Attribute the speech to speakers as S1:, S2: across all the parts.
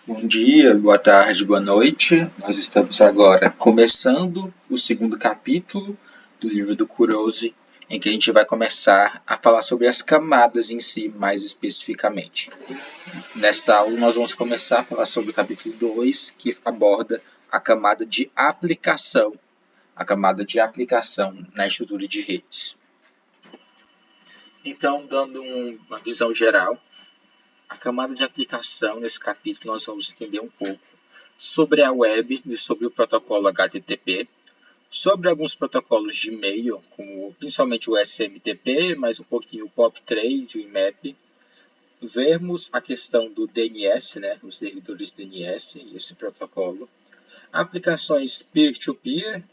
S1: Bom dia, boa tarde, boa noite. Nós estamos agora começando o segundo capítulo do livro do Kurose, em que a gente vai começar a falar sobre as camadas em si, mais especificamente. Nesta aula, nós vamos começar a falar sobre o capítulo 2, que aborda a camada de aplicação, na estrutura de redes. Então, dando uma visão geral, a camada de aplicação, nesse capítulo, nós vamos entender um pouco sobre a web e sobre o protocolo HTTP, sobre alguns protocolos de e-mail, como principalmente o SMTP, mas um pouquinho o POP3 e o IMAP. Vermos a questão do DNS, os servidores DNS e esse protocolo. Aplicações peer-to-peer,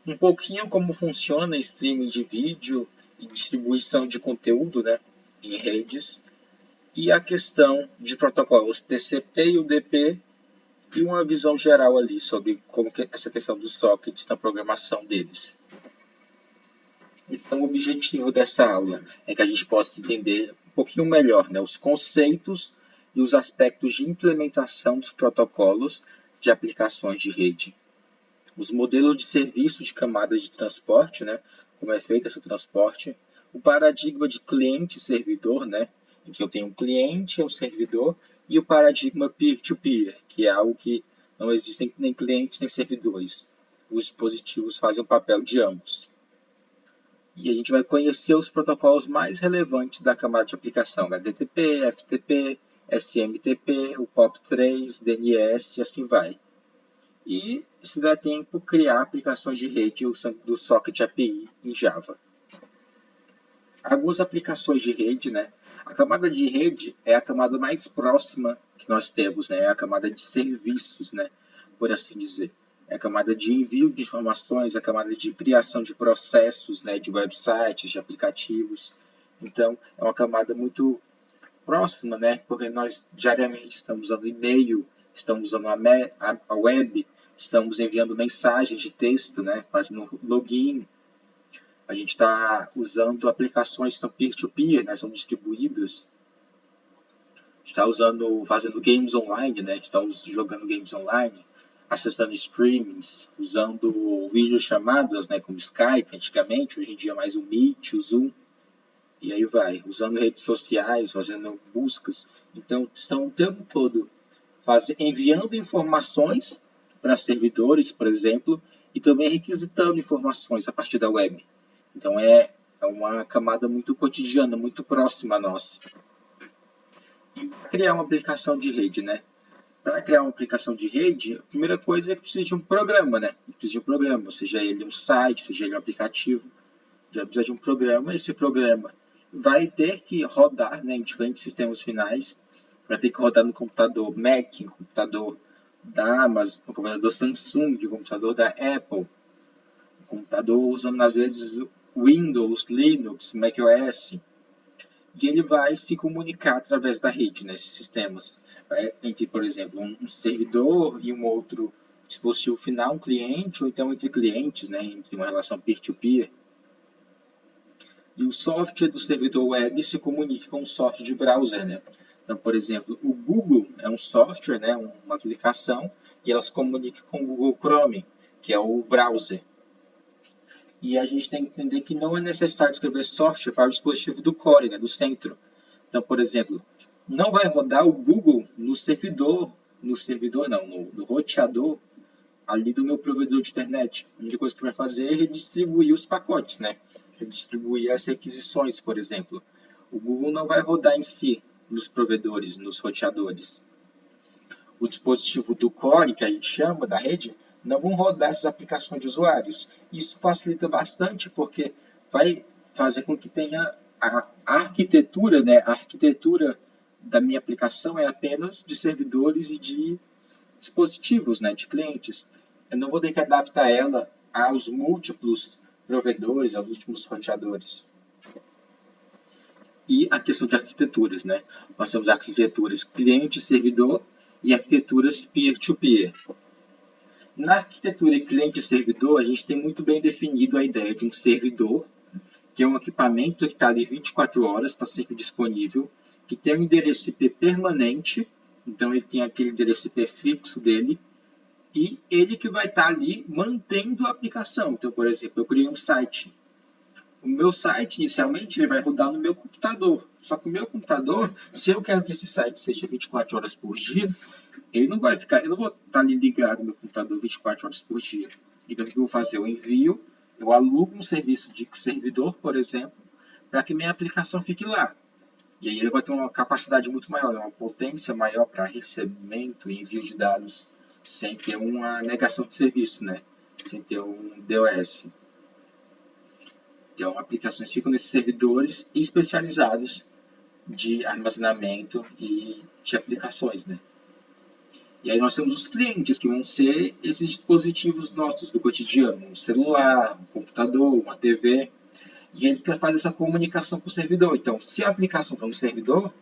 S1: um pouquinho como funciona streaming de vídeo e distribuição de conteúdo em redes. E a questão de protocolos TCP e UDP e uma visão geral ali sobre como que essa questão dos sockets na programação deles. Então, o objetivo dessa aula é que a gente possa entender um pouquinho melhor os conceitos e os aspectos de implementação dos protocolos de aplicações de rede. Os modelos de serviço de camadas de transporte, como é feito esse transporte, o paradigma de cliente-servidor, em que eu tenho um cliente e um servidor, e o paradigma peer-to-peer, que é algo que não existem nem clientes nem servidores. Os dispositivos fazem o papel de ambos. E a gente vai conhecer os protocolos mais relevantes da camada de aplicação, HTTP, FTP, SMTP, o POP3, DNS e assim vai. E, se der tempo, criar aplicações de rede usando do Socket API em Java. Algumas aplicações de rede, A camada de rede é a camada mais próxima que nós temos, É a camada de serviços, por assim dizer. É a camada de envio de informações, a camada de criação de processos, de websites, de aplicativos. Então, é uma camada muito próxima, porque nós diariamente estamos usando e-mail, estamos usando a web, estamos enviando mensagens de texto, fazendo login. A gente está usando aplicações que são peer-to-peer, são distribuídas. Está fazendo games online, estamos jogando games online, acessando streamings, usando videochamadas, como Skype antigamente, hoje em dia mais o Meet, o Zoom, e aí vai, usando redes sociais, fazendo buscas. Então, estão o tempo todo enviando informações para servidores, por exemplo, e também requisitando informações a partir da web. Então, é uma camada muito cotidiana, muito próxima a nós. E para criar uma aplicação de rede, Para criar uma aplicação de rede, a primeira coisa é que precisa de um programa, Precisa de um programa, seja ele um site, seja ele um aplicativo. Já precisa de um programa. Esse programa vai ter que rodar em diferentes sistemas finais. Vai ter que rodar no computador Mac, no computador da Amazon, no computador Samsung, no computador da Apple. No computador usando, às vezes, Windows, Linux, macOS. E ele vai se comunicar através da rede nesses sistemas. Entre, por exemplo, um servidor e um outro dispositivo final, um cliente, ou então entre clientes, entre uma relação peer-to-peer. E o software do servidor web se comunica com o software de browser, Então, por exemplo, o Google é um software, uma aplicação, e ela se comunica com o Google Chrome, que é o browser. E a gente tem que entender que não é necessário escrever software para o dispositivo do core, do centro. Então, por exemplo, não vai rodar o Google no roteador ali do meu provedor de internet. A única coisa que vai fazer é redistribuir os pacotes, Redistribuir as requisições, por exemplo. O Google não vai rodar em si nos provedores, nos roteadores. O dispositivo do core, que a gente chama, da rede, não vão rodar essas aplicações de usuários. Isso facilita bastante porque vai fazer com que tenha a arquitetura, A arquitetura da minha aplicação é apenas de servidores e de dispositivos, de clientes. Eu não vou ter que adaptar ela aos múltiplos provedores, aos últimos roteadores. E a questão de arquiteturas, Nós temos arquiteturas cliente-servidor e arquiteturas peer-to-peer. Na arquitetura cliente-servidor, a gente tem muito bem definido a ideia de um servidor, que é um equipamento que está ali 24 horas, está sempre disponível, que tem um endereço IP permanente Então ele tem aquele endereço IP fixo dele e ele que vai estar ali mantendo a aplicação. Então, por exemplo, eu criei um site. O meu site, inicialmente, ele vai rodar no meu computador. Só que o meu computador, se eu quero que esse site seja 24 horas por dia, ele não vai ficar, eu não vou estar ali ligado no meu computador 24 horas por dia. Então, o que eu vou fazer? Eu envio, eu alugo um serviço de servidor, por exemplo, para que minha aplicação fique lá. E aí ele vai ter uma capacidade muito maior, uma potência maior para recebimento e envio de dados, sem ter uma negação de serviço, né? Sem ter um DOS. Então, aplicações ficam nesses servidores especializados de armazenamento e de aplicações, né? E aí nós temos os clientes, que vão ser esses dispositivos nossos do cotidiano, um celular, um computador, uma TV, e ele quer fazer essa comunicação com o servidor. Então, se a aplicação está no servidor,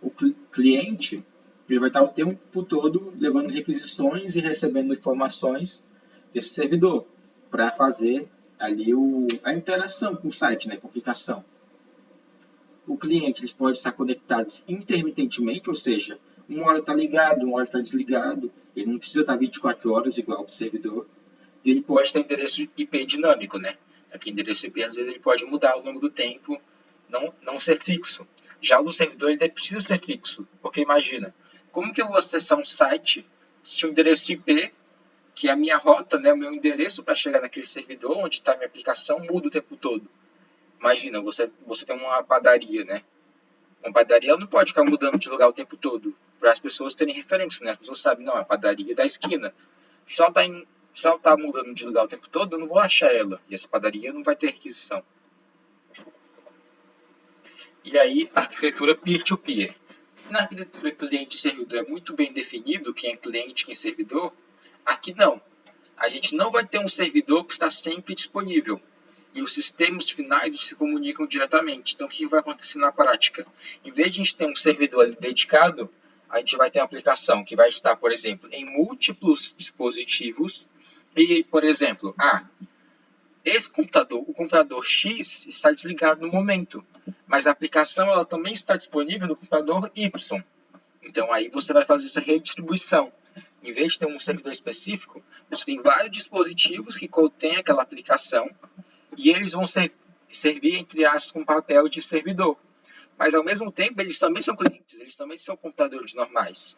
S1: o cliente ele vai estar o tempo todo levando requisições e recebendo informações desse servidor para fazer ali a interação com o site, né, com a aplicação. O cliente eles podem estar conectados intermitentemente, ou seja, uma hora está ligado, uma hora está desligado, ele não precisa estar 24 horas igual o servidor. E ele pode ter endereço IP dinâmico, né? Aqui endereço IP às vezes ele pode mudar ao longo do tempo, não ser fixo. Já o do servidor ele precisa ser fixo, porque imagina, como que eu vou acessar um site se o endereço IP, que é a minha rota, né, o meu endereço para chegar naquele servidor onde está a minha aplicação, muda o tempo todo? Imagina, você tem uma padaria, né? Uma padaria ela não pode ficar mudando de lugar o tempo todo, para as pessoas terem referência, né? As pessoas sabem, não, é a padaria da esquina. Se ela está mudando de lugar o tempo todo, eu não vou achar ela. E essa padaria não vai ter requisição. E aí, a arquitetura peer-to-peer. Na arquitetura cliente e servidor é muito bem definido quem é cliente e quem é servidor. Aqui não. A gente não vai ter um servidor que está sempre disponível. E os sistemas finais se comunicam diretamente. Então, o que vai acontecer na prática? Em vez de a gente ter um servidor ali dedicado, a gente vai ter uma aplicação que vai estar, por exemplo, em múltiplos dispositivos. E, por exemplo, esse computador, o computador X, está desligado no momento, mas a aplicação ela também está disponível no computador Y. Então, aí você vai fazer essa redistribuição. Em vez de ter um servidor específico, você tem vários dispositivos que contêm aquela aplicação e eles vão servir, entre aspas, com papel de servidor. Mas, ao mesmo tempo, eles também são clientes, eles também são computadores normais.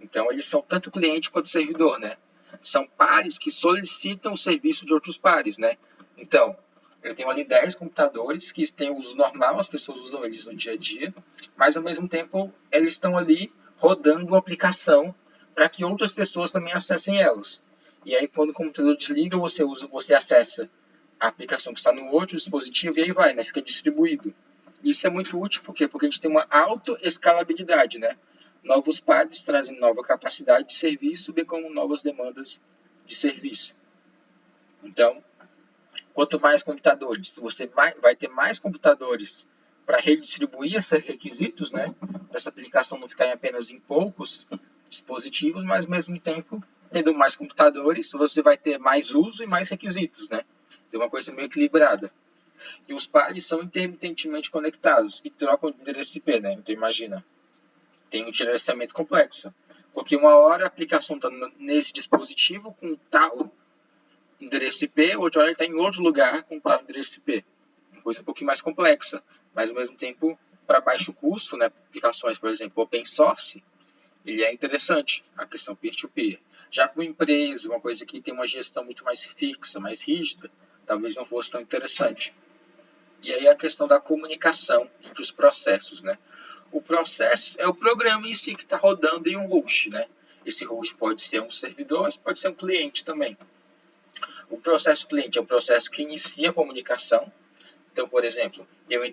S1: Então, eles são tanto cliente quanto servidor, né? São pares que solicitam o serviço de outros pares, né? Então, eu tenho ali 10 computadores que têm uso normal, as pessoas usam eles no dia a dia, mas, ao mesmo tempo, eles estão ali rodando uma aplicação para que outras pessoas também acessem elas. E aí, quando o computador desliga, você acessa a aplicação que está no outro dispositivo e aí vai, né? Fica distribuído. Isso é muito útil, por quê? Porque a gente tem uma autoescalabilidade, né? Novos pares trazem nova capacidade de serviço, bem como novas demandas de serviço. Então, quanto mais computadores, você vai ter mais computadores para redistribuir esses requisitos, né? Para essa aplicação não ficar apenas em poucos dispositivos, mas ao mesmo tempo, tendo mais computadores, você vai ter mais uso e mais requisitos, né? Tem uma coisa meio equilibrada. E os pares são intermitentemente conectados e trocam de endereço IP, né? Então imagina, tem um gerenciamento complexo. Porque uma hora a aplicação está nesse dispositivo com tal endereço IP, outra hora ele está em outro lugar com tal endereço IP. Uma coisa um pouquinho mais complexa, mas ao mesmo tempo para baixo custo, né? Aplicações, por exemplo, open source, ele é interessante, a questão peer-to-peer. Já para uma empresa, uma coisa que tem uma gestão muito mais fixa, mais rígida, talvez não fosse tão interessante. E aí a questão da comunicação entre os processos, né? O processo é o programa em si que está rodando em um host, né? Esse host pode ser um servidor, mas pode ser um cliente também. O processo cliente é um processo que inicia a comunicação. Então, por exemplo, eu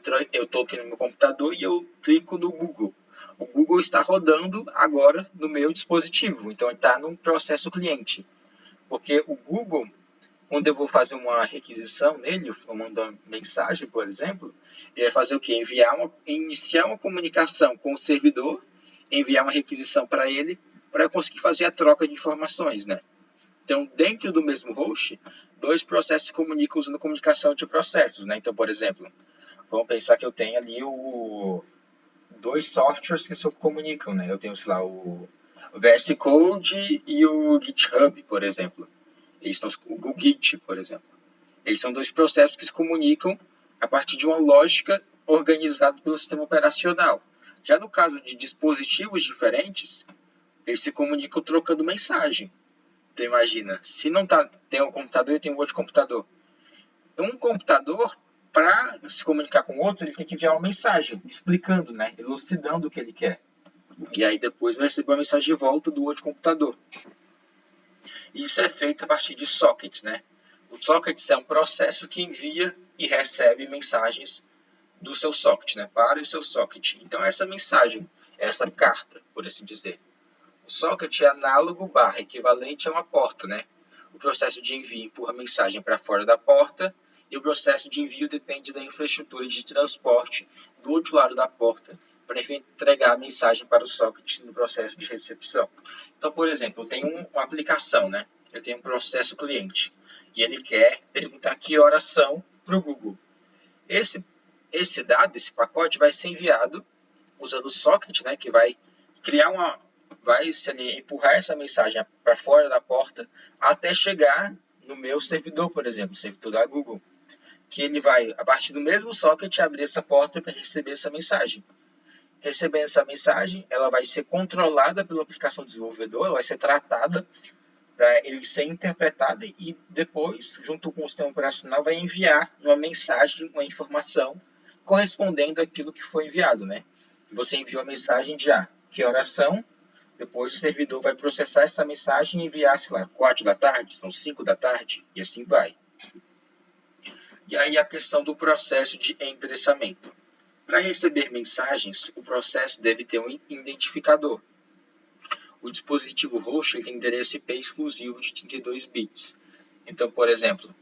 S1: estou aqui no meu computador e eu clico no Google. O Google está rodando agora no meu dispositivo, então ele está num processo cliente. Porque o Google, quando eu vou fazer uma requisição nele, eu mando uma mensagem, por exemplo, ele vai fazer o quê? Iniciar uma comunicação com o servidor, enviar uma requisição para ele, para eu conseguir fazer a troca de informações, né? Então, dentro do mesmo host, dois processos se comunicam usando comunicação de processos, né? Então, por exemplo, vamos pensar que eu tenho ali dois softwares que se comunicam, né? Eu tenho, sei lá, o VS Code e o GitHub, por exemplo. O Google Git, por exemplo. Eles são dois processos que se comunicam a partir de uma lógica organizada pelo sistema operacional. Já no caso de dispositivos diferentes, eles se comunicam trocando mensagem. Então imagina, se não tem um computador e tem um outro computador. Um computador, para se comunicar com o outro, ele tem que enviar uma mensagem explicando, né, elucidando o que ele quer. E aí depois vai receber uma mensagem de volta do outro computador. Isso é feito a partir de sockets, né? O socket é um processo que envia e recebe mensagens do seu socket, né, para o seu socket. Então essa mensagem, essa carta, por assim dizer. O socket é análogo / equivalente a uma porta, né? O processo de envio empurra a mensagem para fora da porta e o processo de envio depende da infraestrutura de transporte do outro lado da porta para entregar a mensagem para o socket no processo de recepção. Então, por exemplo, eu tenho uma aplicação, né? Eu tenho um processo cliente e ele quer perguntar que horas são para o Google. Esse dado, esse pacote vai ser enviado usando o socket, né? Que vai criar empurrar essa mensagem para fora da porta até chegar no meu servidor, por exemplo, o servidor da Google, que ele vai, a partir do mesmo socket, abrir essa porta para receber essa mensagem. Recebendo essa mensagem, ela vai ser controlada pela aplicação do desenvolvedor, ela vai ser tratada para ele ser interpretada e depois, junto com o sistema operacional, vai enviar uma mensagem, uma informação correspondendo àquilo que foi enviado, né? Você enviou a mensagem de que horas são, depois o servidor vai processar essa mensagem e enviar, sei lá, 4 da tarde, são 5 da tarde, e assim vai. E aí a questão do processo de endereçamento. Para receber mensagens, o processo deve ter um identificador. O dispositivo host tem endereço IP exclusivo de 32 bits. Então, por exemplo,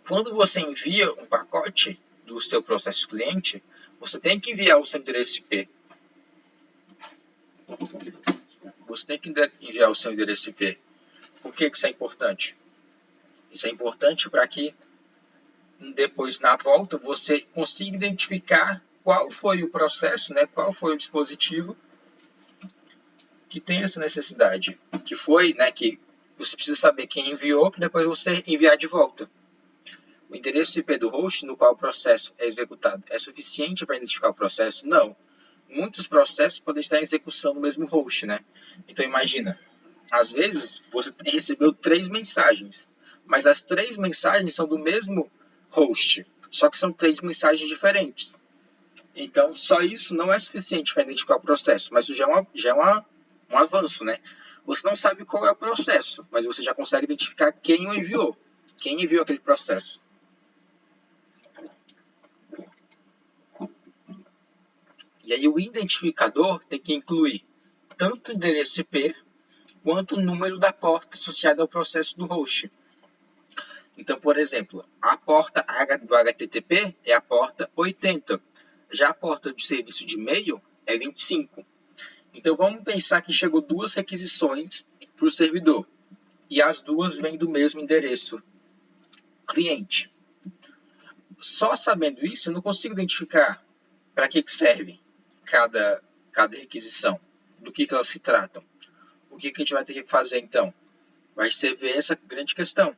S1: quando você envia um pacote do seu processo cliente, você tem que enviar o seu endereço IP. Você tem que enviar o seu endereço IP. Por que isso é importante? Isso é importante para que depois, na volta, você consiga identificar qual foi o processo, né, qual foi o dispositivo que tem essa necessidade. Que foi, né, que você precisa saber quem enviou para depois você enviar de volta. O endereço IP do host no qual o processo é executado é suficiente para identificar o processo? Não. Muitos processos podem estar em execução no mesmo host, né? Então imagina, às vezes você recebeu 3 mensagens, mas as 3 mensagens são do mesmo host, só que são 3 mensagens diferentes. Então só isso não é suficiente para identificar o processo, mas isso já é um avanço, né? Você não sabe qual é o processo, mas você já consegue identificar quem o enviou, quem enviou aquele processo. E aí o identificador tem que incluir tanto o endereço IP quanto o número da porta associada ao processo do host. Então, por exemplo, a porta do HTTP é a porta 80. Já a porta de serviço de e-mail é 25. Então, vamos pensar que chegou 2 requisições para o servidor. E as duas vêm do mesmo endereço cliente. Só sabendo isso, eu não consigo identificar para que serve cada requisição, do que elas se tratam. O que a gente vai ter que fazer, então? Vai ser ver essa grande questão.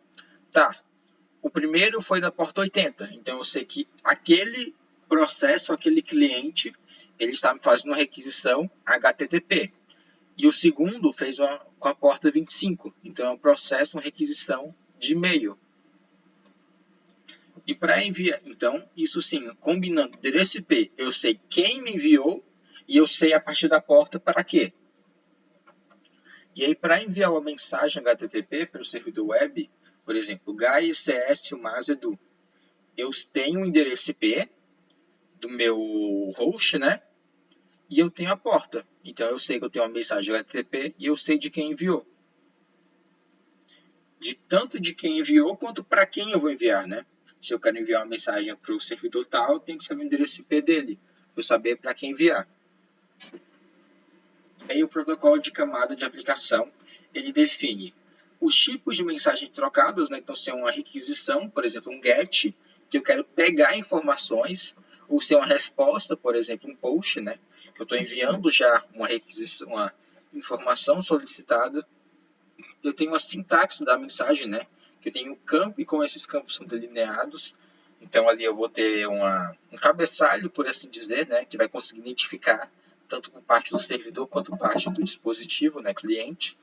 S1: Tá, o primeiro foi da porta 80, então eu sei que aquele processo, aquele cliente, ele estava fazendo uma requisição HTTP. E o segundo fez com a porta 25, então é um processo, uma requisição de e-mail. E para enviar, então, isso sim, combinando endereço IP, eu sei quem me enviou e eu sei a partir da porta para quê. E aí, para enviar uma mensagem HTTP para o servidor web, por exemplo, GAI-CS Edu, eu tenho o endereço IP do meu host, né? E eu tenho a porta. Então, eu sei que eu tenho uma mensagem HTTP e eu sei de quem enviou. Tanto de quem enviou quanto para quem eu vou enviar, né? Se eu quero enviar uma mensagem para o servidor tal, tem que saber o endereço IP dele, para eu saber para quem enviar. Aí o protocolo de camada de aplicação, ele define os tipos de mensagens trocadas, né? Então, se é uma requisição, por exemplo, um GET, que eu quero pegar informações, ou se é uma resposta, por exemplo, um post, né? Que eu estou enviando já uma requisição, uma informação solicitada. Eu tenho a sintaxe da mensagem, né? Que eu tenho um campo e como esses campos são delineados, então ali eu vou ter um cabeçalho, por assim dizer, né? Que vai conseguir identificar tanto por parte do servidor quanto por parte do dispositivo, né? Cliente.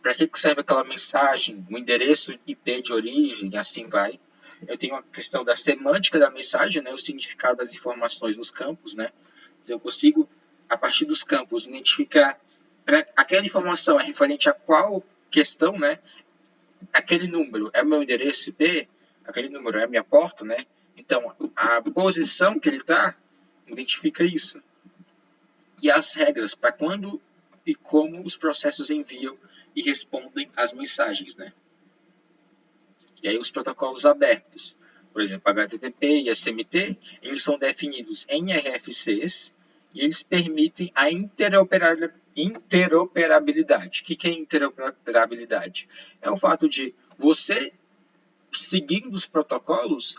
S1: Para que serve aquela mensagem, o endereço IP de origem, e assim vai. Eu tenho a questão da semântica da mensagem, né? O significado das informações nos campos, né? Então eu consigo, a partir dos campos, identificar aquela informação é referente a qual questão, né? Aquele número é o meu endereço IP, aquele número é a minha porta, né? Então, a posição que ele está identifica isso. E as regras para quando e como os processos enviam e respondem às mensagens, né? E aí os protocolos abertos, por exemplo, HTTP e SMT, eles são definidos em RFCs e eles permitem a interoperabilidade. O que é interoperabilidade? É o fato de você, seguindo os protocolos,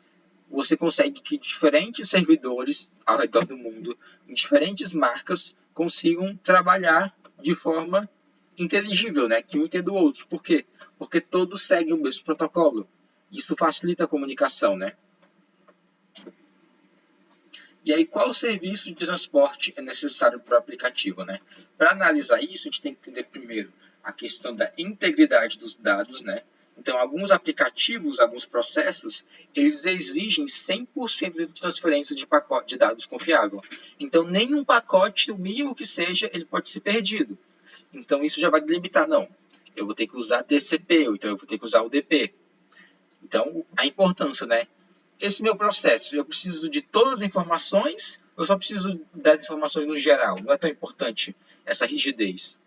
S1: você consegue que diferentes servidores ao redor do mundo, em diferentes marcas, consigam trabalhar de forma inteligível, né? Que um entenda o outro. Por quê? Porque todos seguem o mesmo protocolo. Isso facilita a comunicação, né? E aí, qual serviço de transporte é necessário para o aplicativo, né? Para analisar isso, a gente tem que entender primeiro a questão da integridade dos dados, né? Então, alguns aplicativos, alguns processos, eles exigem 100% de transferência de pacote de dados confiável. Então, nenhum pacote, o mínimo que seja, ele pode ser perdido. Então, isso já vai delimitar, não. Eu vou ter que usar TCP, ou então eu vou ter que usar UDP. Então, a importância, né? Esse meu processo, eu preciso de todas as informações, ou eu só preciso das informações no geral? Não é tão importante essa rigidez.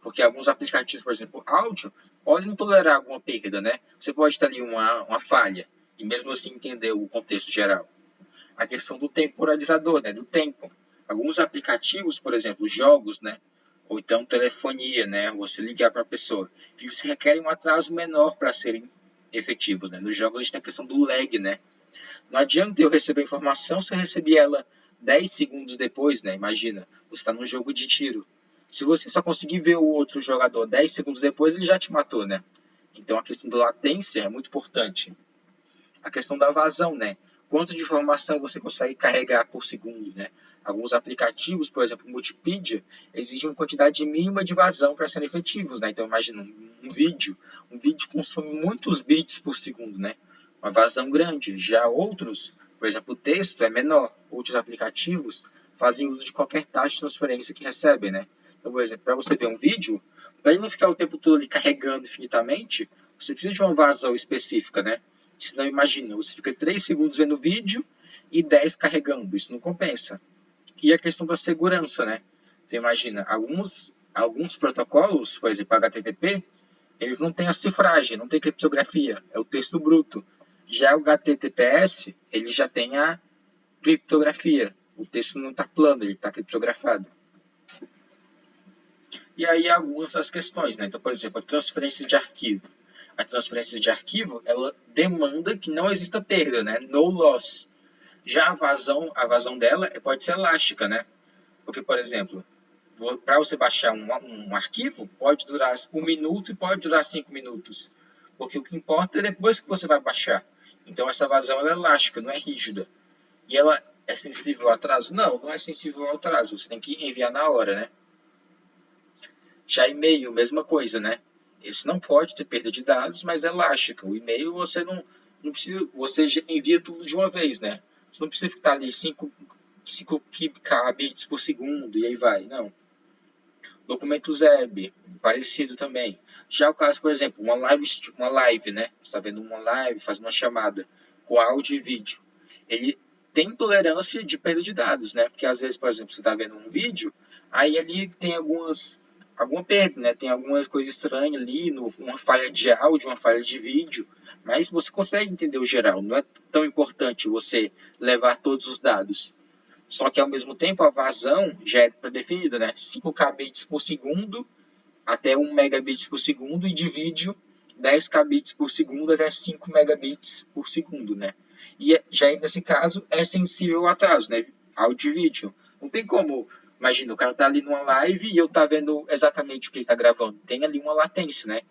S1: Porque alguns aplicativos, por exemplo, áudio, podem tolerar alguma perda, né? Você pode ter ali uma falha, e mesmo assim entender o contexto geral. A questão do temporalizador, né? Do tempo. Alguns aplicativos, por exemplo, jogos, né? Ou então telefonia, né? Você ligar para a pessoa. Eles requerem um atraso menor para serem efetivos, né? Nos jogos a gente tem a questão do lag, né? Não adianta eu receber a informação se eu receber ela 10 segundos depois, né? Imagina, você está num jogo de tiro. Se você só conseguir ver o outro jogador 10 segundos depois, ele já te matou, né? Então a questão da latência é muito importante. A questão da vazão, né? Quanto de informação você consegue carregar por segundo, né? Alguns aplicativos, por exemplo, o Multipedia, exigem uma quantidade mínima de vazão para serem efetivos, né? Então, imagina um vídeo consome muitos bits por segundo, né? Uma vazão grande. Já outros, por exemplo, o texto é menor. Outros aplicativos fazem uso de qualquer taxa de transferência que recebem, né? Então, por exemplo, para você ver um vídeo, para ele não ficar o tempo todo ali carregando infinitamente, você precisa de uma vazão específica, né? Senão, imagina, você fica 3 segundos vendo o vídeo e 10 carregando. Isso não compensa. E a questão da segurança, né? Você imagina, alguns protocolos, por exemplo, HTTP, eles não têm a cifragem, não tem criptografia, é o texto bruto. Já o HTTPS, ele já tem a criptografia. O texto não está plano, ele está criptografado. E aí algumas das questões, né? Então, por exemplo, a transferência de arquivo. A transferência de arquivo, ela demanda que não exista perda, né? No loss. Já a vazão dela pode ser elástica, né? Porque, por exemplo, para você baixar um arquivo, pode durar 1 minuto e pode durar 5 minutos. Porque o que importa é depois que você vai baixar. Então, essa vazão ela é elástica, não é rígida. E ela é sensível ao atraso? Não, não é sensível ao atraso. Você tem que enviar na hora, né? Já e-mail, mesma coisa, né? Esse não pode ter perda de dados, mas é elástica. O e-mail você não precisa, você envia tudo de uma vez, né? Você não precisa ficar ali 5 kbps por segundo e aí vai, não. Documentos web, parecido também. Já o caso, por exemplo, uma live, né? Você está vendo uma live, fazendo uma chamada com áudio e vídeo. Ele tem tolerância de perda de dados, né? Porque às vezes, por exemplo, você está vendo um vídeo, aí ali tem alguma perda, né? Tem alguma coisa estranha ali, uma falha de áudio, uma falha de vídeo, mas você consegue entender o geral. Não é tão importante você levar todos os dados. Só que, ao mesmo tempo, a vazão já é pré-definida, né? 5 kbits por segundo até 1 megabits por segundo e de vídeo 10 kbits por segundo até 5 megabits por segundo, né? E já nesse caso é sensível ao atraso, né? Áudio e vídeo. Não tem como, imagina, o cara tá ali numa live e eu tá vendo exatamente o que ele tá gravando. Tem ali uma latência, né?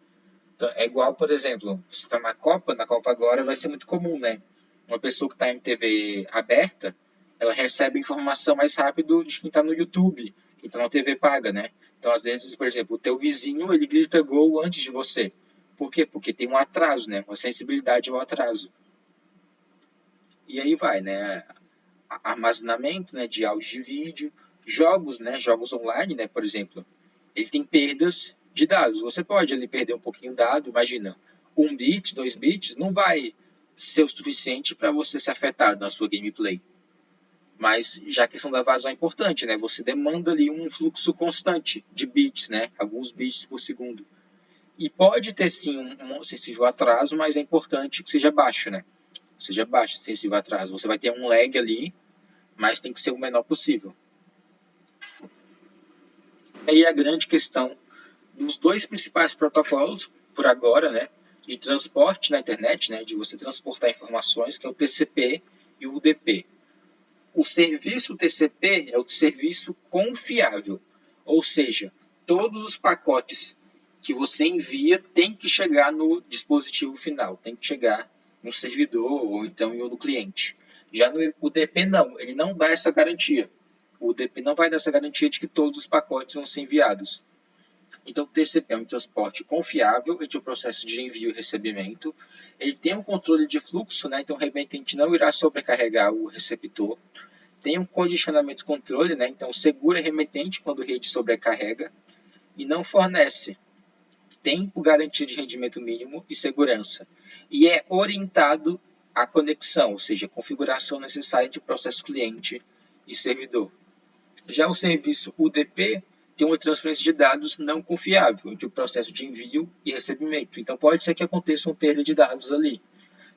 S1: Então, é igual, por exemplo, você tá na Copa agora vai ser muito comum, né? Uma pessoa que tá em TV aberta, ela recebe informação mais rápido de quem tá no YouTube, quem tá na TV paga, né? Então, às vezes, por exemplo, o teu vizinho, ele grita gol antes de você. Por quê? Porque tem um atraso, né? Uma sensibilidade ao atraso. E aí vai, né? Armazenamento, né, de áudio e vídeo, jogos, né, jogos online, né, por exemplo, ele tem perdas de dados. Você pode ali perder um pouquinho de dado, imagina, 1 bit, 2 bits, não vai ser o suficiente para você ser afetado na sua gameplay. Mas já a questão da vazão é importante, né? Você demanda ali um fluxo constante de bits, né? Alguns bits por segundo. E pode ter sim um sensível atraso, mas é importante que seja baixo, né? Seja baixo, sensível atraso. Você vai ter um lag ali, mas tem que ser o menor possível. E aí a grande questão dos dois principais protocolos, por agora, né, de transporte na internet, né, de você transportar informações, que é o TCP e o UDP. O serviço TCP é o serviço confiável, ou seja, todos os pacotes que você envia tem que chegar no dispositivo final, tem que chegar no servidor ou então no cliente. Já no UDP não, ele não dá essa garantia. O UDP não vai dar essa garantia de que todos os pacotes vão ser enviados. Então, o TCP é um transporte confiável entre o processo de envio e recebimento. Ele tem um controle de fluxo, né? Então, o remetente não irá sobrecarregar o receptor. Tem um condicionamento controle, né? Então, segura remetente quando a rede sobrecarrega. E não fornece tempo, garantia de rendimento mínimo e segurança. E é orientado à conexão, ou seja, a configuração necessária de processo cliente e servidor. Já o serviço UDP tem uma transferência de dados não confiável entre o processo de envio e recebimento. Então, pode ser que aconteça uma perda de dados ali,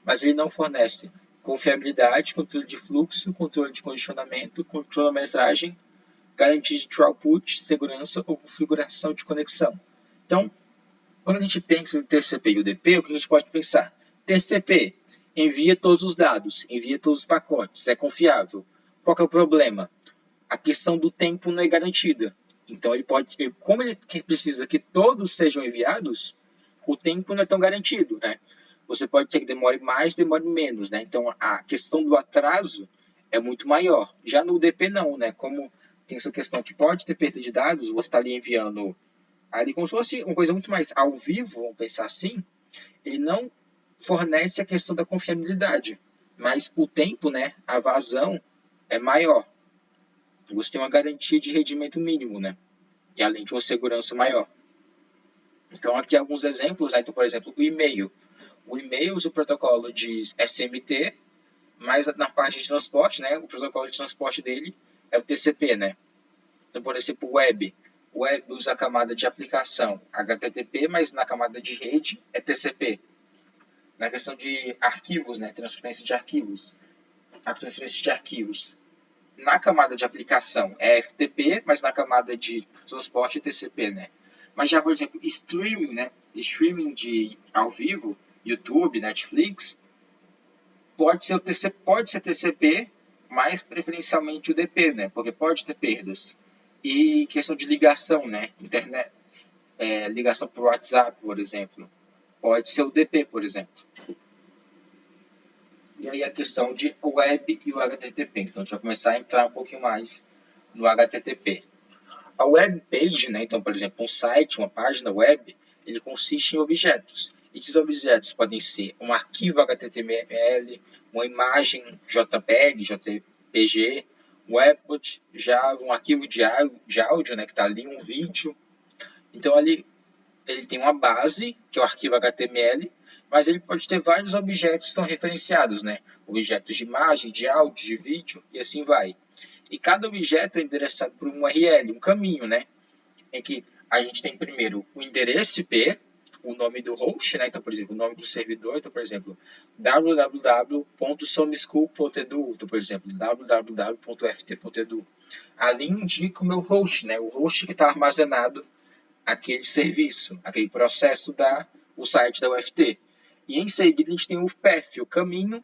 S1: mas ele não fornece confiabilidade, controle de fluxo, controle de condicionamento, cronometragem, garantia de throughput, segurança ou configuração de conexão. Então, quando a gente pensa em TCP e UDP, o que a gente pode pensar? TCP envia todos os dados, envia todos os pacotes, é confiável. Qual que é o problema? A questão do tempo não é garantida. Então, como ele precisa que todos sejam enviados, o tempo não é tão garantido, né? Você pode ter que demore mais, demore menos, né? Então, a questão do atraso é muito maior. Já no UDP não, né? Como tem essa questão que pode ter perda de dados, você está ali enviando ali como se fosse uma coisa muito mais ao vivo, vamos pensar assim, ele não fornece a questão da confiabilidade, mas o tempo, né, a vazão é maior. Você tem uma garantia de rendimento mínimo, né? E além de uma segurança maior. Então, aqui alguns exemplos, né? Então, por exemplo, o e-mail. O e-mail usa o protocolo de SMT, mas na parte de transporte, né? O protocolo de transporte dele é o TCP, né? Então, por exemplo, o web. O web usa a camada de aplicação HTTP, mas na camada de rede é TCP. Na questão de arquivos, né? Transferência de arquivos. A transferência de arquivos na camada de aplicação é FTP, mas na camada de transporte é TCP, né? Mas já, por exemplo, streaming, né? Streaming ao vivo, YouTube, Netflix, pode ser TCP, mas preferencialmente o UDP, né? Porque pode ter perdas. E questão de ligação, né? Internet, ligação por WhatsApp, por exemplo. Pode ser o UDP, por exemplo. E aí a questão de web e o HTTP. Então, a gente vai começar a entrar um pouquinho mais no HTTP. A web page, né? Então, por exemplo, um site, uma página web, ele consiste em objetos. Esses objetos podem ser um arquivo HTML, uma imagem JPEG, JPG, um output, Java, um arquivo de áudio, né, que está ali, um vídeo. Então, ali ele tem uma base, que é o arquivo HTML, mas ele pode ter vários objetos que são referenciados, né? Objetos de imagem, de áudio, de vídeo, e assim vai. E cada objeto é endereçado por um URL, um caminho, né? Em que a gente tem primeiro o endereço IP, o nome do host, né? Então, por exemplo, o nome do servidor, então, por exemplo, www.someschool.edu, então, por exemplo, www.ft.edu. Ali indica o meu host, né? O host que está armazenado aquele serviço, aquele processo o site da UFT. E em seguida a gente tem o path, o caminho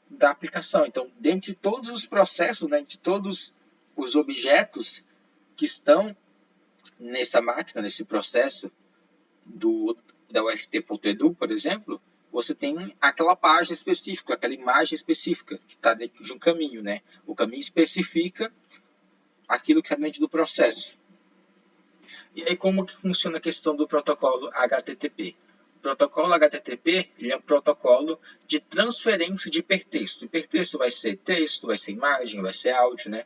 S1: da aplicação. Então, dentre todos os processos, né, de todos os objetos que estão nessa máquina, nesse processo da UFT.edu, por exemplo, você tem aquela página específica, aquela imagem específica que está dentro de um caminho, né? O caminho especifica aquilo que está dentro do processo. E aí, como que funciona a questão do protocolo HTTP? O protocolo HTTP ele é um protocolo de transferência de hipertexto. Hipertexto vai ser texto, vai ser imagem, vai ser áudio, né?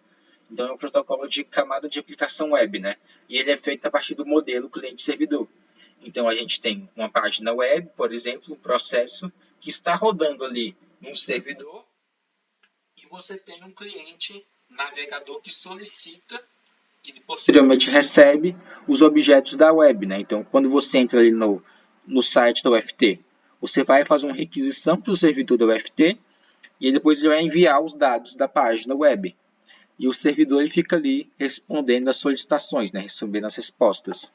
S1: Então, é um protocolo de camada de aplicação web, né? E ele é feito a partir do modelo cliente-servidor. Então, a gente tem uma página web, por exemplo, um processo que está rodando ali num servidor e você tem um cliente navegador que solicita e posteriormente recebe os objetos da web, né? Então, quando você entra ali no site da UFT, você vai fazer uma requisição para o servidor da UFT e depois ele vai enviar os dados da página web. E o servidor ele fica ali respondendo às solicitações, né? Recebendo as respostas.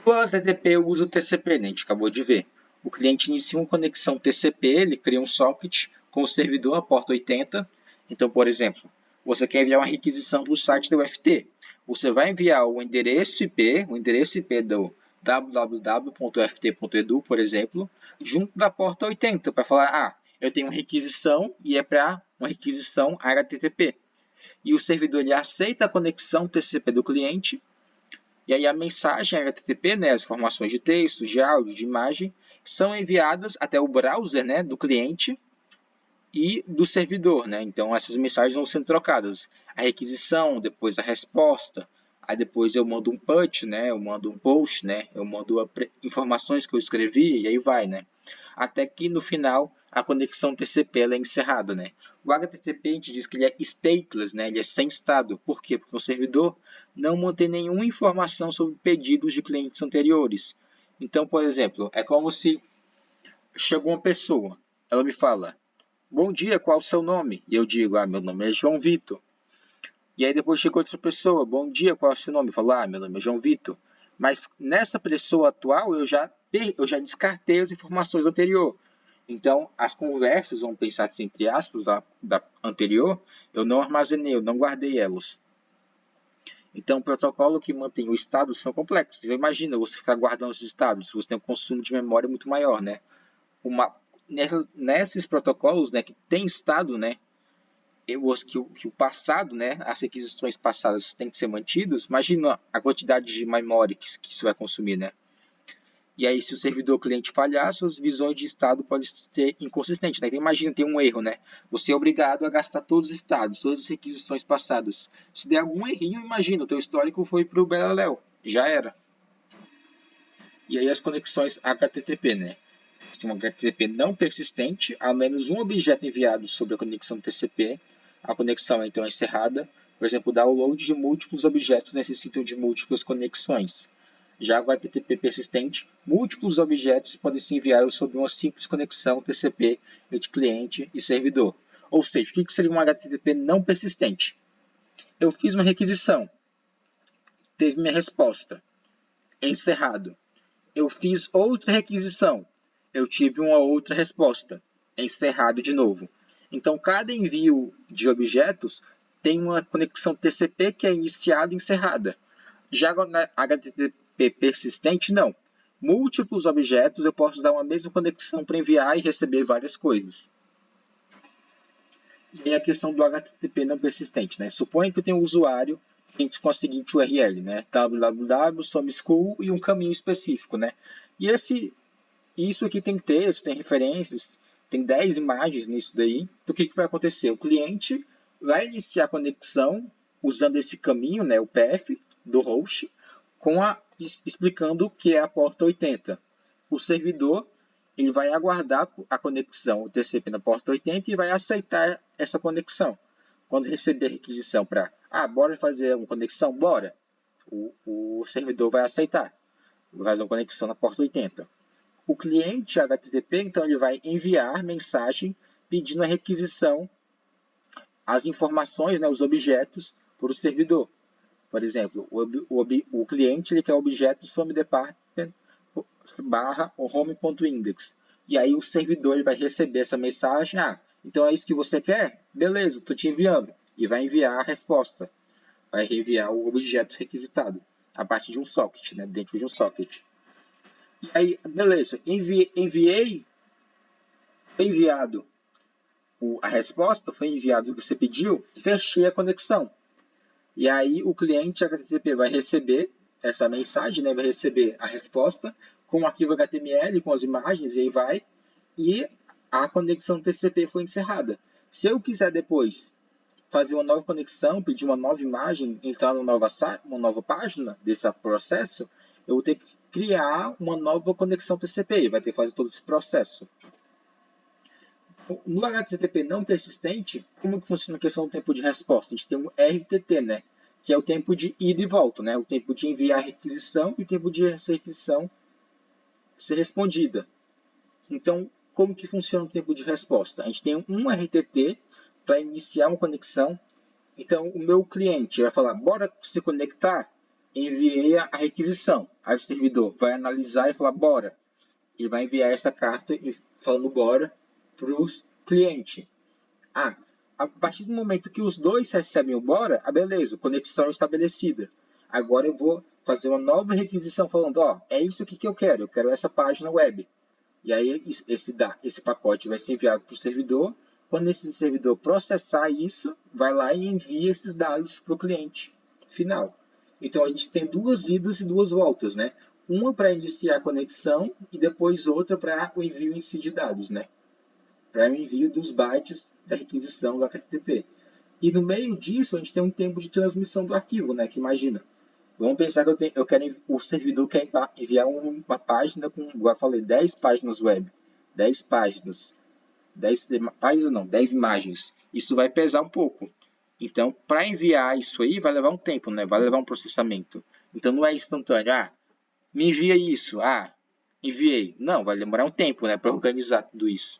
S1: O HTTP usa o TCP, né? A gente acabou de ver. O cliente inicia uma conexão TCP, ele cria um socket com o servidor a porta 80. Então, por exemplo, você quer enviar uma requisição do site da UFT. Você vai enviar o endereço IP do www.uft.edu, por exemplo, junto da porta 80, para falar, eu tenho uma requisição e é para uma requisição HTTP. E o servidor ele aceita a conexão TCP do cliente. E aí a mensagem HTTP, né, as informações de texto, de áudio, de imagem, são enviadas até o browser, né, do cliente e do servidor, né? Então essas mensagens vão sendo trocadas. A requisição, depois a resposta, aí depois eu mando um PUT, né? Eu mando um post, né? Eu mando informações que eu escrevi e aí vai, né? Até que no final a conexão TCP ela é encerrada, né? O HTTP a gente diz que ele é stateless, né? Ele é sem estado. Por quê? Porque o servidor não mantém nenhuma informação sobre pedidos de clientes anteriores. Então, por exemplo, é como se chegou uma pessoa, ela me fala: bom dia, qual o seu nome? E eu digo, meu nome é João Vitor. E aí depois chegou outra pessoa, bom dia, qual é o seu nome? Eu falo, meu nome é João Vitor. Mas nessa pessoa atual, eu já descartei as informações anteriores. Então, as conversas, vamos pensar assim, entre aspas, da anterior, eu não armazenei, eu não guardei elas. Então, o protocolo que mantém o estado são complexos. Então, imagina você ficar guardando os estados, você tem um consumo de memória muito maior, né? Nesses protocolos, né, que tem estado, né, que o passado, né, as requisições passadas têm que ser mantidas, imagina a quantidade de memória que isso vai consumir, né? E aí, se o servidor cliente falhar, suas visões de estado podem ser inconsistentes, né? Então, imagina, tem um erro, né? Você é obrigado a gastar todos os estados, todas as requisições passadas. Se der algum errinho, imagina, o teu histórico foi para o beleléu, já era. E aí as conexões HTTP, né? Tem um HTTP não persistente, há menos um objeto enviado sobre a conexão TCP. A conexão então é encerrada. Por exemplo, o download de múltiplos objetos necessitam de múltiplas conexões. Já o HTTP persistente, múltiplos objetos podem ser enviados sobre uma simples conexão TCP entre cliente e servidor. Ou seja, o que seria um HTTP não persistente? Eu fiz uma requisição, teve minha resposta, encerrado. Eu fiz outra requisição, eu tive uma outra resposta, encerrado de novo. Então, cada envio de objetos tem uma conexão TCP que é iniciada e encerrada. Já na HTTP persistente, não. Múltiplos objetos eu posso usar uma mesma conexão para enviar e receber várias coisas. E a questão do HTTP não persistente, né? Suponha que eu tenho um usuário com a seguinte URL, né? www, some school e um caminho específico, né? E isso aqui tem texto, tem referências, tem 10 imagens nisso daí. Então, o que vai acontecer? O cliente vai iniciar a conexão usando esse caminho, né, o path do host, explicando o que é a porta 80. O servidor ele vai aguardar a conexão o TCP na porta 80 e vai aceitar essa conexão. Quando receber a requisição para, bora fazer uma conexão? Bora. O servidor vai aceitar. Vai fazer uma conexão na porta 80. O cliente HTTP, então, ele vai enviar mensagem pedindo a requisição, as informações, né, os objetos, para o servidor. Por exemplo, o cliente ele quer o objeto some department /home.index. E aí o servidor ele vai receber essa mensagem, então é isso que você quer? Beleza, estou te enviando. E vai enviar a resposta. Vai enviar o objeto requisitado a partir de um socket, né, dentro de um socket. E aí, beleza, enviei, foi enviado a resposta, foi enviado o que você pediu, fechei a conexão. E aí o cliente HTTP vai receber essa mensagem, né, vai receber a resposta com o arquivo HTML, com as imagens, e aí vai, e a conexão TCP foi encerrada. Se eu quiser depois fazer uma nova conexão, pedir uma nova imagem, entrar uma nova página desse processo, eu vou ter que criar uma nova conexão TCP, vai ter que fazer todo esse processo. No HTTP não persistente, como que funciona a questão do tempo de resposta? A gente tem um RTT, né? Que é o tempo de ida e volta, né? O tempo de enviar a requisição e o tempo de essa requisição ser respondida. Então, como que funciona o tempo de resposta? A gente tem um RTT para iniciar uma conexão. Então, o meu cliente vai falar, bora se conectar? Enviei a requisição. Aí o servidor vai analisar e falar, bora. Ele vai enviar essa carta falando bora para o cliente. A partir do momento que os dois recebem o bora, beleza, conexão estabelecida. Agora eu vou fazer uma nova requisição falando, é isso aqui que eu quero essa página web. E aí esse pacote vai ser enviado para o servidor. Quando esse servidor processar isso, vai lá e envia esses dados para o cliente final. Então a gente tem duas idas e duas voltas, né? Uma para iniciar a conexão e depois outra para o envio em si de dados, né? Para o envio dos bytes da requisição do HTTP. E no meio disso, a gente tem um tempo de transmissão do arquivo, né? Que imagina, vamos pensar que o servidor quer enviar uma página com, igual eu falei, 10 páginas web, 10 páginas, 10 páginas não, 10 imagens. Isso vai pesar um pouco. Então, para enviar isso aí, vai levar um tempo, né? Vai levar um processamento. Então, não é instantâneo. Me envia isso. Enviei. Não, vai demorar um tempo, né? Para organizar tudo isso.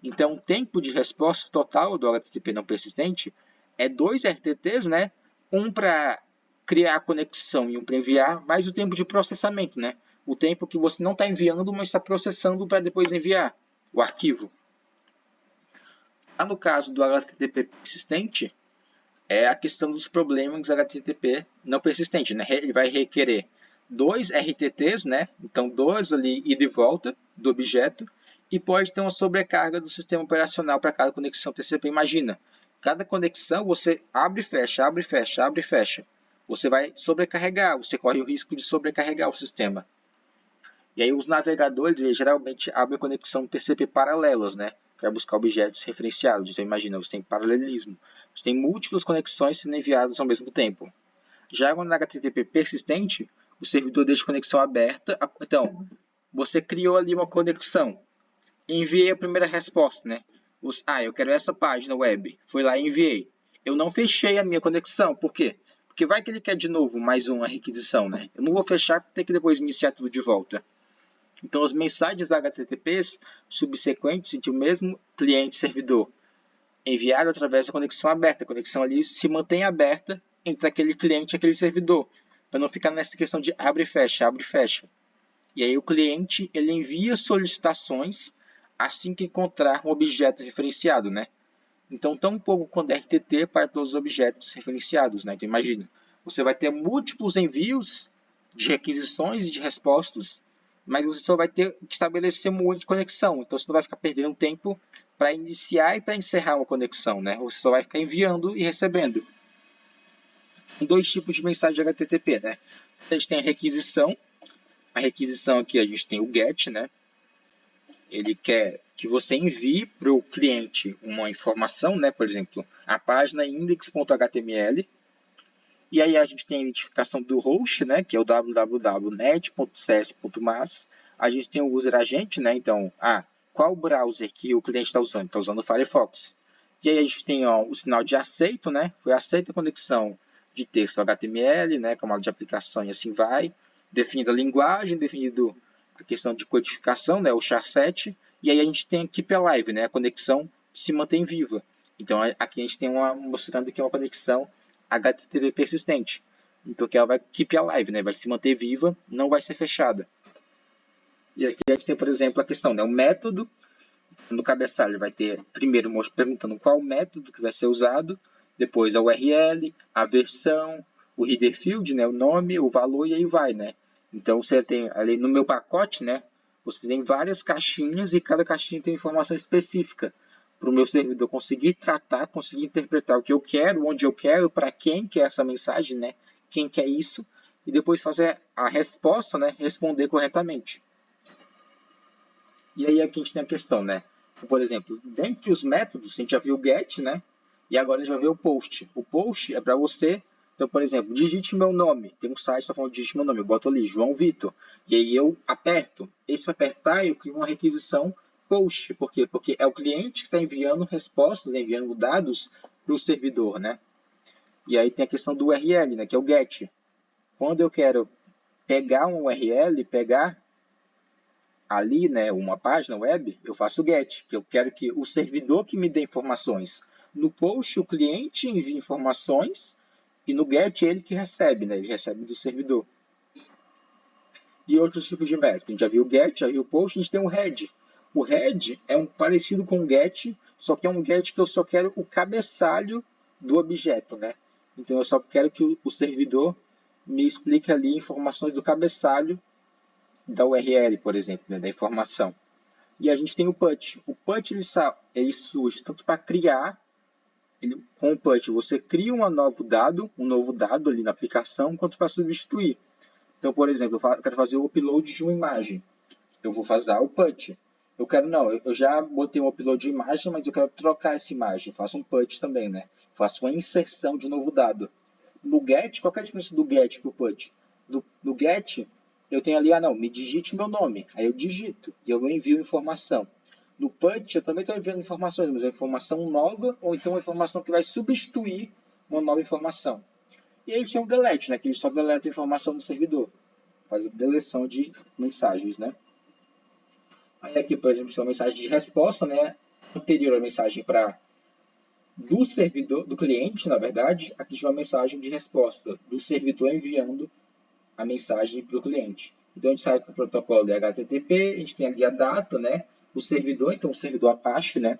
S1: Então, o tempo de resposta total do HTTP não persistente é 2 RTTs, né? Um para criar a conexão e um para enviar, mais o tempo de processamento, né? O tempo que você não está enviando, mas está processando para depois enviar o arquivo. No caso do HTTP persistente, é a questão dos problemas do HTTP não persistente, né? Ele vai requerer 2 RTTs, né? Então, 2 ali ida e volta do objeto, e pode ter uma sobrecarga do sistema operacional para cada conexão TCP. Imagina, cada conexão você abre e fecha, abre e fecha, abre e fecha. Você vai sobrecarregar, você corre o risco de sobrecarregar o sistema. E aí os navegadores geralmente abrem conexão TCP paralelas, né? Para buscar objetos referenciados. Então imagina, você tem paralelismo. Você tem múltiplas conexões sendo enviadas ao mesmo tempo. Já no HTTP persistente, o servidor deixa a conexão aberta. Então, você criou ali uma conexão. Enviei a primeira resposta, né? Eu quero essa página web. Fui lá e enviei. Eu não fechei a minha conexão. Por quê? Porque vai que ele quer de novo mais uma requisição, né? Eu não vou fechar para ter que depois iniciar tudo de volta. Então, as mensagens HTTPs subsequentes entre o mesmo cliente-servidor enviado através da conexão aberta. A conexão ali se mantém aberta entre aquele cliente e aquele servidor, para não ficar nessa questão de abre e fecha, abre e fecha. E aí o cliente ele envia solicitações assim que encontrar um objeto referenciado, né? Então, tão pouco quanto RTT para todos os objetos referenciados, né? Então, imagina, você vai ter múltiplos envios de requisições e de respostas, mas você só vai ter que estabelecer uma única conexão. Então, você não vai ficar perdendo tempo para iniciar e para encerrar uma conexão, né? Você só vai ficar enviando e recebendo. Tem dois tipos de mensagem de HTTP, né? A gente tem a requisição. A requisição aqui a gente tem o GET, né? Ele quer que você envie para o cliente uma informação, né? Por exemplo, a página index.html. E aí a gente tem a identificação do host, né? Que é o www.net.cs.mas. A gente tem o user agent, né? Então, qual browser que o cliente está usando? Está usando o Firefox. E aí a gente tem o sinal de aceito, né? Foi aceita a conexão de texto HTML, né? Camada de aplicação e assim vai. Definido a linguagem, definido a questão de codificação, né? O char7. E aí a gente tem Keep Alive, né? A conexão se mantém viva. Então aqui a gente tem mostrando que é uma conexão HTTP persistente. Então que ela vai keep alive, né? Vai se manter viva, não vai ser fechada. E aqui a gente tem, por exemplo, a questão, né? O método, no cabeçalho vai ter, primeiro, perguntando qual método que vai ser usado, depois a URL, a versão, o header field, né? O nome, o valor e aí vai, né? Então, você tem ali no meu pacote, né? Você tem várias caixinhas e cada caixinha tem informação específica para o meu servidor conseguir tratar, conseguir interpretar o que eu quero, onde eu quero, para quem quer essa mensagem, né? Quem quer isso, e depois fazer a resposta, né? Responder corretamente. E aí aqui a gente tem a questão, né? Por exemplo, dentre os métodos, a gente já viu o get, né? E agora a gente vai ver o post. O post é para você, então, por exemplo, digite meu nome. Tem um site que está falando digite meu nome. Eu boto ali, João Vitor. E aí eu aperto. Esse apertar, eu crio uma requisição post. Por quê? Porque é o cliente que está enviando respostas, enviando dados para o servidor, né? E aí tem a questão do URL, né? Que é o get. Quando eu quero pegar um URL, pegar ali, né, uma página web, eu faço o get, que eu quero que o servidor que me dê informações. No post, o cliente envia informações e no get ele que recebe, né, ele recebe do servidor. E outros tipos de método. A gente já viu o get, já viu o post, a gente tem o head. O head é um parecido com o get, só que é um get que eu só quero o cabeçalho do objeto, né? Então eu só quero que o servidor me explique ali informações do cabeçalho da URL, por exemplo, né, da informação. E a gente tem o PUT. O PUT ele surge tanto para criar, com o PUT você cria um novo dado ali na aplicação, quanto para substituir. Então, por exemplo, eu quero fazer o upload de uma imagem. Eu vou fazer o PUT. Eu já botei um upload de imagem, mas eu quero trocar essa imagem. Eu faço um PUT também, né? Faço uma inserção de novo dado. No GET, qual é a diferença do GET para o PUT? No GET, eu tenho ali, me digite meu nome. Aí eu digito e eu envio informação. No PUT, eu também estou enviando informações, mas é uma informação nova ou então uma informação que vai substituir uma nova informação. E aí tem o delete, né, que ele só deleta a informação do servidor. Faz a deleção de mensagens, né? Aí aqui, por exemplo, tem uma mensagem de resposta, né? Anterior à mensagem do servidor, do cliente, na verdade, aqui tem uma mensagem de resposta do servidor enviando a mensagem para o cliente. Então, a gente sai com o protocolo de HTTP, a gente tem ali a data, né? O servidor, então o servidor Apache, né?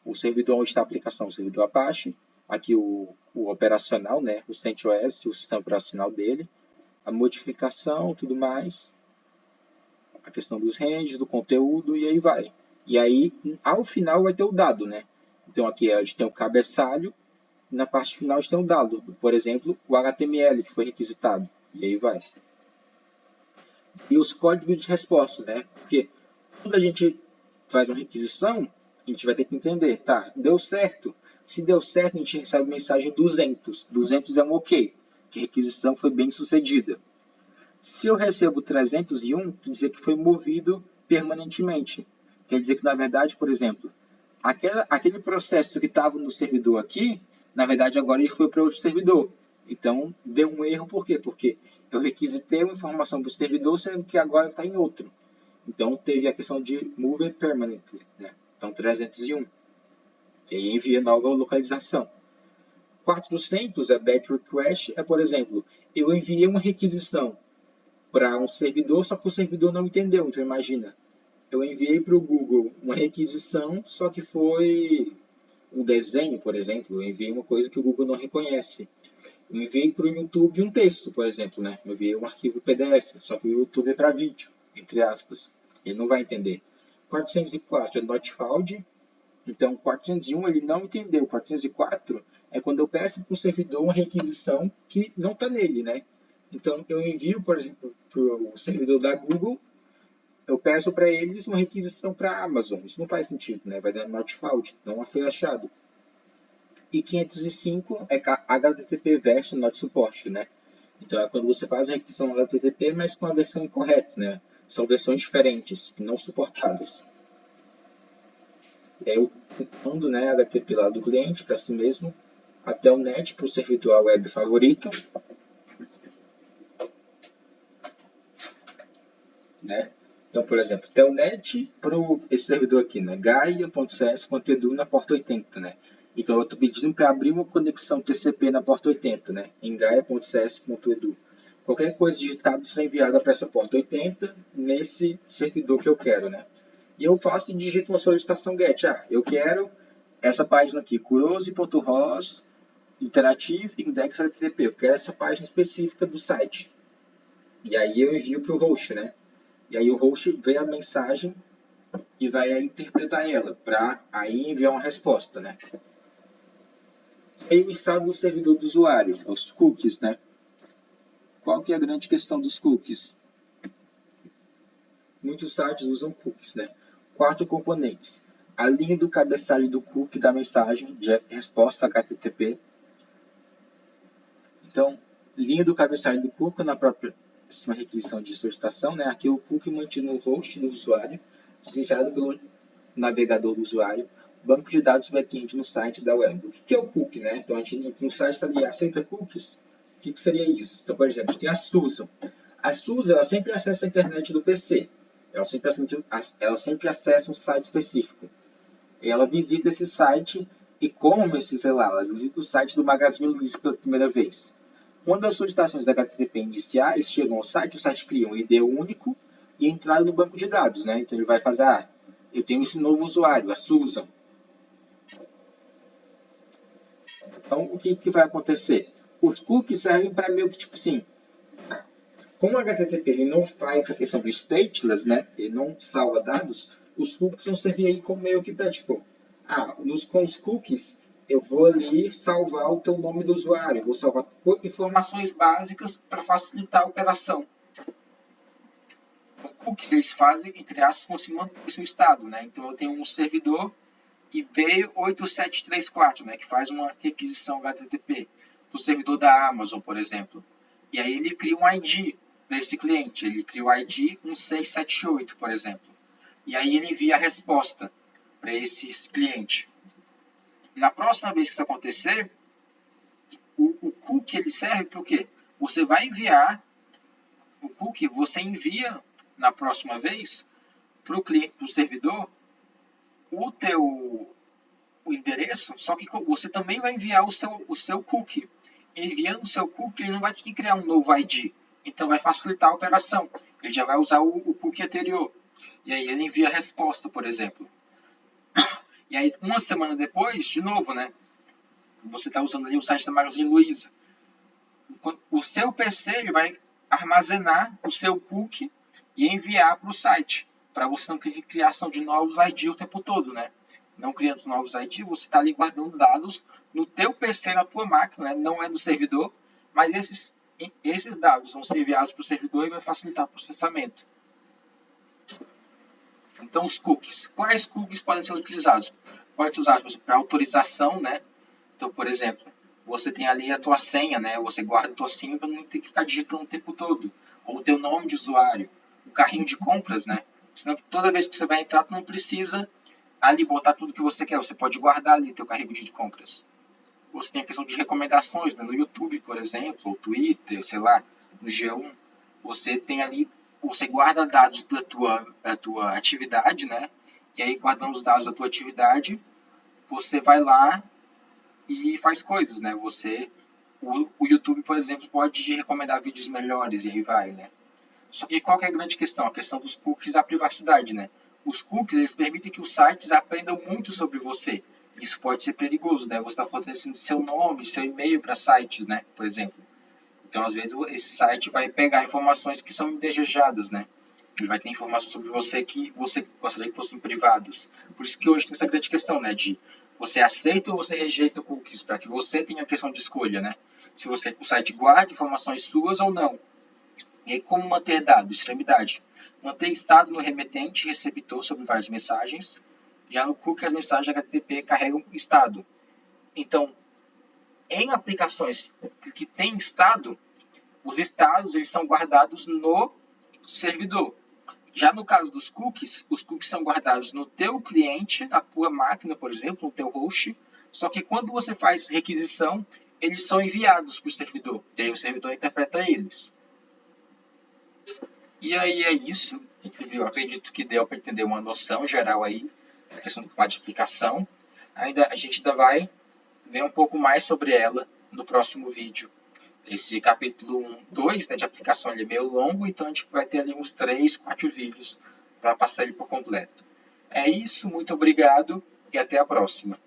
S1: O servidor onde está a aplicação, o servidor Apache. Aqui o operacional, né? O CentOS, o sistema operacional dele. A modificação, tudo mais. A questão dos ranges, do conteúdo, e aí vai. E aí, ao final, vai ter o dado, né? Então, aqui a gente tem o cabeçalho, e na parte final a gente tem o dado. Por exemplo, o HTML que foi requisitado. E aí vai. E os códigos de resposta, né? Porque quando a gente faz uma requisição, a gente vai ter que entender, tá, deu certo. Se deu certo, a gente recebe mensagem 200. 200 é um ok, que a requisição foi bem sucedida. Se eu recebo 301, quer dizer que foi movido permanentemente. Quer dizer que, na verdade, por exemplo, aquele processo que estava no servidor aqui, na verdade, agora ele foi para outro servidor. Então, deu um erro, por quê? Porque eu requisitei uma informação para o servidor, sendo que agora está em outro. Então, teve a questão de move permanently, né? Então, 301, que aí envia nova localização. 400 é batch request, por exemplo, eu enviei uma requisição para um servidor, só que o servidor não entendeu. Então, imagina, eu enviei para o Google uma requisição, só que foi um desenho, por exemplo. Eu enviei uma coisa que o Google não reconhece. Eu enviei para o YouTube um texto, por exemplo, né? Eu enviei um arquivo PDF, só que o YouTube é para vídeo, entre aspas. Ele não vai entender. 404 é not found. Então, 401 ele não entendeu. 404 é quando eu peço para o servidor uma requisição que não está nele, né? Então, eu envio, por exemplo, para o servidor da Google, eu peço para eles uma requisição para a Amazon. Isso não faz sentido, né? Vai dar not found, não foi achado. E 505 é HTTP version not support, né? Então, é quando você faz uma requisição HTTP, mas com a versão incorreta, né? São versões diferentes, não suportáveis. E aí eu mando, né, HTTP lá do cliente para si mesmo, até o net para o servidor web favorito, né? Então, por exemplo, telnet para esse servidor aqui, né? gaia.cs.edu na porta 80, né? Então, eu estou pedindo para abrir uma conexão TCP na porta 80, né? Em gaia.cs.edu. qualquer coisa digitada será enviada para essa porta 80 nesse servidor que eu quero, né? E eu faço e digito uma solicitação GET. Eu quero essa página aqui, curose.ros interativo index HTTP. Eu quero essa página específica do site. E aí eu envio para o host, né? E aí o host vê a mensagem e vai interpretar ela para aí enviar uma resposta, né? E aí o estado do servidor do usuário, os cookies, né? Qual que é a grande questão dos cookies? Muitos sites usam cookies, né? 4 componentes. A linha do cabeçalho do cookie da mensagem de resposta HTTP. Então, linha do cabeçalho do cookie na própria uma requisição de solicitação, né? Aqui o cookie mantido no host do usuário, gerenciado pelo navegador do usuário, banco de dados back-end no site da web. O que é o cookie, né? Então, a gente no site está ali, aceita cookies? O que seria isso? Então, por exemplo, tem a Susan. A Susan, ela sempre acessa a internet do PC. Ela sempre acessa um site específico. E ela visita esse site e como sei lá, ela visita o site do Magazine Luiza pela primeira vez. Quando as solicitações HTTP iniciais chegam ao site, o site cria um ID único e entrada no banco de dados, né? Então ele vai fazer, eu tenho esse novo usuário, a Susan. Então o que vai acontecer? Os cookies servem para meio que tipo assim, como o HTTP ele não faz a questão do stateless, né? Ele não salva dados, os cookies vão servir aí como meio que para tipo, com os cookies eu vou ali salvar o teu nome do usuário, vou salvar informações básicas para facilitar a operação. O cookie eles fazem, entre aspas, como se mantesse o estado, né? Então eu tenho um servidor IP8734, né, que faz uma requisição HTTP do servidor da Amazon, por exemplo. E aí ele cria um ID para esse cliente, ele cria o ID 1678, por exemplo. E aí ele envia a resposta para esse cliente. Na próxima vez que isso acontecer, o cookie ele serve para o quê? Você vai enviar o cookie, você envia na próxima vez para o servidor o endereço, só que você também vai enviar o seu cookie. Enviando o seu cookie, ele não vai ter que criar um novo ID. Então vai facilitar a operação. Ele já vai usar o cookie anterior. E aí ele envia a resposta, por exemplo. E aí, uma semana depois, de novo, né? Você está usando ali o site da Magazine Luiza. O seu PC ele vai armazenar o seu cookie e enviar para o site, para você não ter criação de novos ID o tempo todo, né? Não criando novos ID, você está ali guardando dados no teu PC, na tua máquina, né? Não é do servidor, mas esses dados vão ser enviados para o servidor e vai facilitar o processamento. Então, os cookies. Quais cookies podem ser utilizados? Pode ser usado para autorização, né? Então, por exemplo, você tem ali a tua senha, né? Você guarda a tua senha para não ter que ficar digitando o tempo todo. Ou o teu nome de usuário, o carrinho de compras, né? Senão, toda vez que você vai entrar, tu não precisa ali botar tudo que você quer. Você pode guardar ali teu carrinho de compras. Você tem a questão de recomendações, né? No YouTube, por exemplo, ou Twitter, sei lá, no G1. Você tem ali, você guarda dados da tua atividade, né? E aí, guardando os dados da tua atividade, você vai lá e faz coisas, né? O YouTube, por exemplo, pode te recomendar vídeos melhores e aí vai, né? Só que qual que é a grande questão? A questão dos cookies e a privacidade, né? Os cookies, eles permitem que os sites aprendam muito sobre você. Isso pode ser perigoso, né? Você está fornecendo seu nome, seu e-mail para sites, né? Por exemplo. Então, às vezes, esse site vai pegar informações que são indesejadas, né? Ele vai ter informações sobre você que você gostaria que fossem privadas. Por isso que hoje tem essa grande questão, né? De você aceita ou você rejeita cookies, para que você tenha a questão de escolha, né? Se você o site guarda informações suas ou não. E aí, como manter dados? Extremidade. Manter estado no remetente e receptor sobre várias mensagens. Já no cookie, as mensagens HTTP carregam estado. Então, em aplicações que têm estado, os estados eles são guardados no servidor. Já no caso dos cookies, os cookies são guardados no teu cliente, na tua máquina, por exemplo, no teu host. Só que quando você faz requisição, eles são enviados para o servidor. E aí o servidor interpreta eles. E aí é isso. Eu acredito que deu para entender uma noção geral aí da questão do camada de aplicação. A gente ainda vai ver um pouco mais sobre ela no próximo vídeo. Esse capítulo 2, né, de aplicação ele é meio longo, então a gente vai ter ali uns 3, 4 vídeos para passar ele por completo. É isso, muito obrigado e até a próxima.